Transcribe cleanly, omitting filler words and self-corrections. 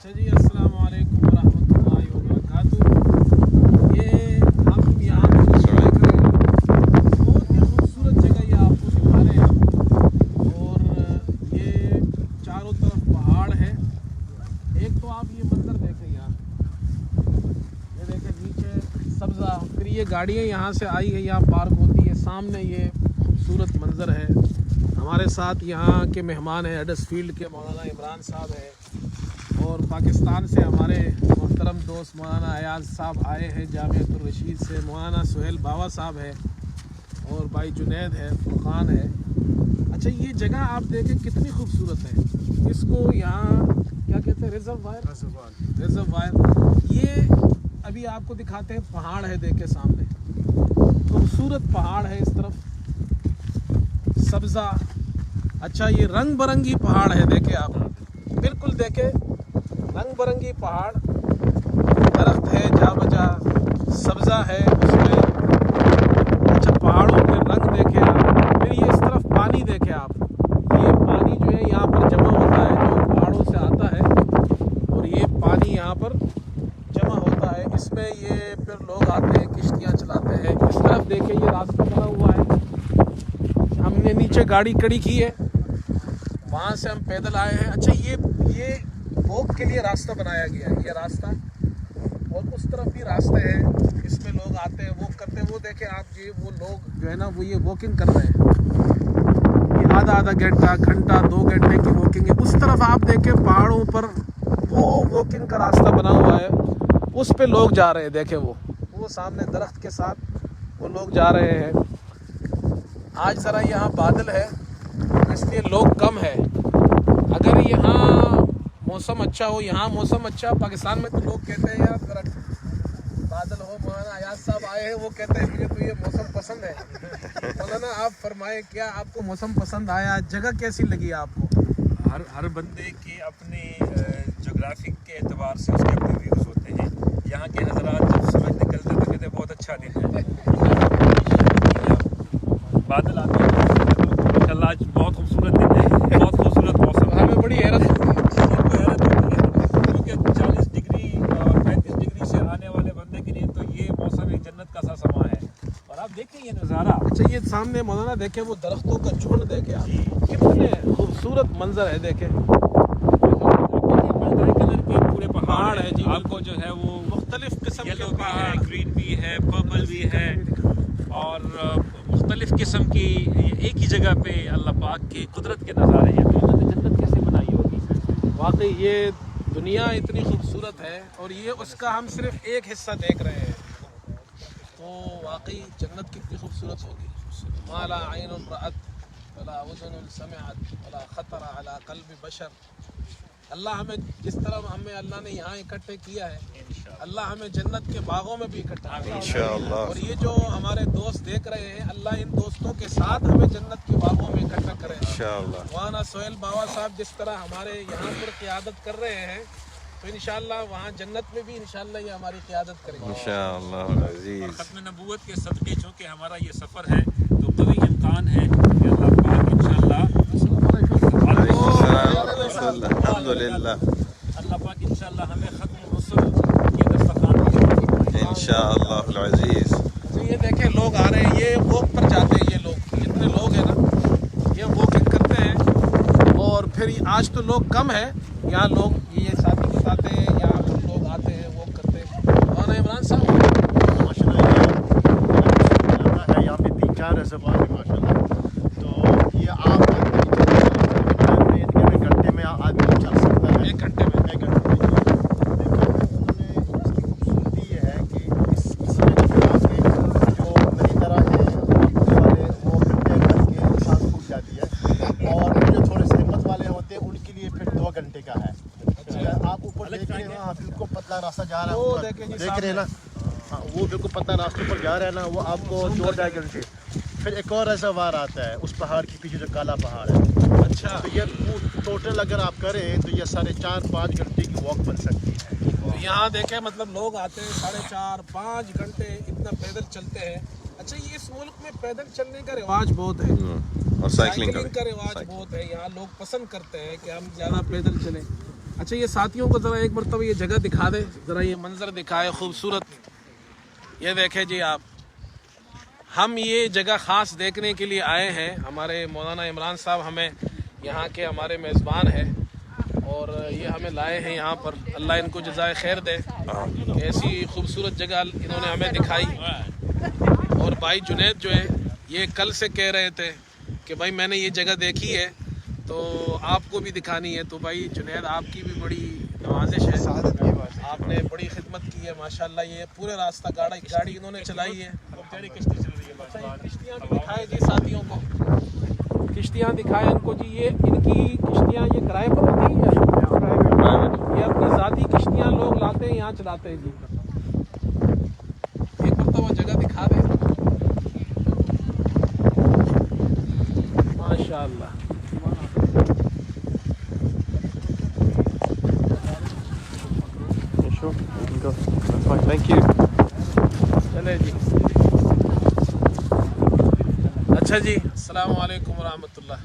अच्छा जी, अस्सलाम वालेकुम रहमतुल्लाहि व बरकातुहू। ये हम यहाँ बहुत ही खूबसूरत जगह ये आपको दिखा रहे हैं और ये चारों तरफ पहाड़ है। एक तो आप ये मंजर देखें, यहाँ ये देखें नीचे सब्ज़ा, फिर ये गाड़ियाँ यहाँ से आई है, यहाँ पार्क होती है, सामने ये खूबसूरत मंजर है। हमारे साथ यहाँ के मेहमान हैं, हडर्सफील्ड के मौलाना इमरान साहब हैं और पाकिस्तान से हमारे मोहतरम दोस्त मौलाना अयाज साहब आए हैं, जामियातुर रशीद से मौलाना सुहेल बाबा साहब है और भाई जुनैद है, फुरकान है। अच्छा, ये जगह आप देखें कितनी खूबसूरत है। इसको यहाँ क्या कहते हैं, रीजर वायर। ये अभी आपको दिखाते हैं, पहाड़ है, देखे सामने खूबसूरत पहाड़ है, इस तरफ सब्ज़ा। अच्छा, ये रंग बिरंगी पहाड़ है, देखे आप, बिल्कुल देखे रंग बिरंगी पहाड़, दरख्त है, जा बजा सब्ज़ा है उसमें। अच्छा, पहाड़ों के रंग देखे आप। फिर ये इस तरफ पानी देखे आप, ये पानी जो है यहाँ पर जमा होता है, जो पहाड़ों से आता है और ये पानी यहाँ पर जमा होता है। इसमें ये फिर लोग आते हैं, किश्तियाँ चलाते हैं। इस तरफ देखे ये रास्ता बना हुआ है, हमने नीचे गाड़ी खड़ी की है, वहाँ से हम पैदल आए हैं। अच्छा, ये वॉक के लिए रास्ता बनाया गया है, ये रास्ता, और उस तरफ भी रास्ते हैं, इसमें लोग आते हैं, वॉक करते हैं। वो देखें आप जी, वो लोग जो है ना, वो ये वॉकिंग कर रहे हैं, ये आधा घंटा 2 घंटे की वॉकिंग है। उस तरफ आप देखें पहाड़ों पर वो वॉकिंग का रास्ता बना हुआ है, उस पे लोग जा रहे हैं। देखें वो सामने दरख्त के साथ वो लोग जा रहे हैं। आज ज़रा यहाँ बादल है इसलिए लोग कम है। अगर यहाँ मौसम अच्छा हो, यहाँ मौसम अच्छा, पाकिस्तान में तो लोग कहते हैं यार ज़रा बादल हो। मौलाना अयाज साहब आए हैं, वो कहते हैं मुझे तो ये मौसम पसंद है। मौलाना आप फरमाएं, क्या आपको मौसम पसंद आया, जगह कैसी लगी आपको? हर बंदे के अपने जोग्राफिक के एतबार से उसके अपने व्यूज़ होते हैं। यहाँ के हज़रात जब सूरज निकलते तो कहते हैं बहुत अच्छा दिन है, बादल आते हैं माशाल्लाह आज बहुत खूबसूरत दिन है, बहुत खूबसूरत मौसम। हमें बड़ी हैरत होती है क्योंकि 40 डिग्री और 35 डिग्री से आने वाले बंदे के लिए तो ये मौसम एक जन्नत का सा समा है। और आप देखें ये नज़ारा। अच्छा, ये सामने मौलाना देखे वो दरख्तों का झुंड देखे आप, कितने खूबसूरत मंजर है। देखे कलर के पूरे पहाड़ है जी, आपको जो है वो मुख्तलिफ किस्म के येलो भी है, पहाड़, ग्रीन भी है, पर्पल भी है और मुख्तलिफ किस्म की एक ही जगह पे अल्लाह पाक की कुदरत के नज़ारे हैं। तो अल्लाह ने जन्नत कैसे बनाई होगी। वाकई ये दुनिया इतनी खूबसूरत है और ये उसका हम सिर्फ एक हिस्सा देख रहे हैं, तो वाकई जन्नत कितनी खूबसूरत होगी। माला आइनुन रअत वला उज़ुनुन समिअत वला खतर अला क़ल्बि बशर। अल्लाह हमें जिस तरह अल्लाह ने यहाँ इकट्ठे किया है, अल्लाह हमें जन्नत के बागों में भी इकट्ठा इंशाअल्लाह। और ये जो हमारे दोस्त देख रहे हैं, अल्लाह इन दोस्तों के साथ हमें जन्नत के बागों में इकट्ठा करें इंशाअल्लाह। मौलाना सुहेल बाबा साहब जिस तरह हमारे यहाँ पर क़ियादत कर रहे हैं, तो इंशाअल्लाह वहाँ जन्नत में भी इंशाअल्लाह ये हमारी क़ियादत करेंगे इंशाअल्लाह। खत्म नबूवत के सदक़े चूँकि हमारा ये सफ़र है तो कभी इम्कान है कि अल्लाह पाक इंशाअल्लाह अल्लाह पाक इंशाअल्लाह हमें खत्म रसूल के दस्तरखान इंशाअल्लाह अज़ीज़। तो ये देखें लोग आ रहे हैं, ये वॉक पर जाते हैं, ये लोग इतने लोग हैं ना, ये वॉकिंग करते हैं। और फिर आज तो लोग कम है यहाँ, लोग ये साथी बताते हैं, यहाँ पर लोग आते हैं, वॉक करते हैं। मौलाना इमरान साहब माशाल्लाह है, यहाँ पे 3-4 रिज़र्वायर है माशाल्लाह। तो ये आप घंटे में आदमी चल सकता है, 1 घंटे में। लेकिन उन्होंने इसकी खूबसूरती ये है कि इसमें जो मेरी तरह है वाले वो घंटे करके सांस फूट जाती है, और जो थोड़े से हिम्मत वाले होते हैं उनके लिए फिर 2 घंटे का है। आप ऊपर देख रहे हैं, हाँ बिल्कुल पतला रास्ता जा रहा है, देख रहे हैं ना, हाँ वो बिल्कुल पतला रास्ते पर जा रहा है ना, वो आपको 2-2.5 घंटे। फिर एक और रिज़र्वायर आता है उस पहाड़ के पीछे, जो काला पहाड़ है। अच्छा, तो ये टोटल अगर आप करें तो ये 4.5-5 घंटे की वॉक बन सकती है। तो यहाँ देखें मतलब लोग आते हैं 4.5-5 घंटे इतना पैदल चलते हैं। अच्छा, ये इस मुल्क में पैदल चलने का रिवाज बहुत है और साइकिलिंग का रिवाज बहुत है। यहाँ लोग पसंद करते हैं कि हम ज़्यादा पैदल चलें। अच्छा ये साथियों को ज़रा एक मरतबा ये जगह दिखा दे, ज़रा ये मंज़र दिखाए खूबसूरत। ये देखें जी आप, हम ये जगह ख़ास देखने के लिए आए हैं। हमारे मौलाना इमरान साहब हमें यहाँ के हमारे मेज़बान हैं और ये हमें लाए हैं यहाँ पर। अल्लाह इनको जज़ाए खैर दे, ऐसी खूबसूरत जगह इन्होंने हमें दिखाई। और भाई जुनैद जो है ये कल से कह रहे थे कि भाई मैंने ये जगह देखी है तो आपको भी दिखानी है। तो भाई जुनैद आपकी भी बड़ी नवाजिश है, आपने बड़ी खिदमत की है माशाल्लाह। ये पूरे रास्ता गाड़ी इन्होंने चलाई है। किश्तियाँ भी दिखाए जी साथियों को, किश्तियाँ दिखाए इनको जी। ये इनकी किश्तियाँ ये किराए पर होती हैं, ये अपनी ज़ाती किश्तियाँ लोग लाते हैं यहाँ चलाते हैं जी। एक मरतबा जगह दिखा दे माशाल्लाह। Thank you. चले जी, अच्छा जी, अस्सलाम वालेकुम व रहमतुल्लाह।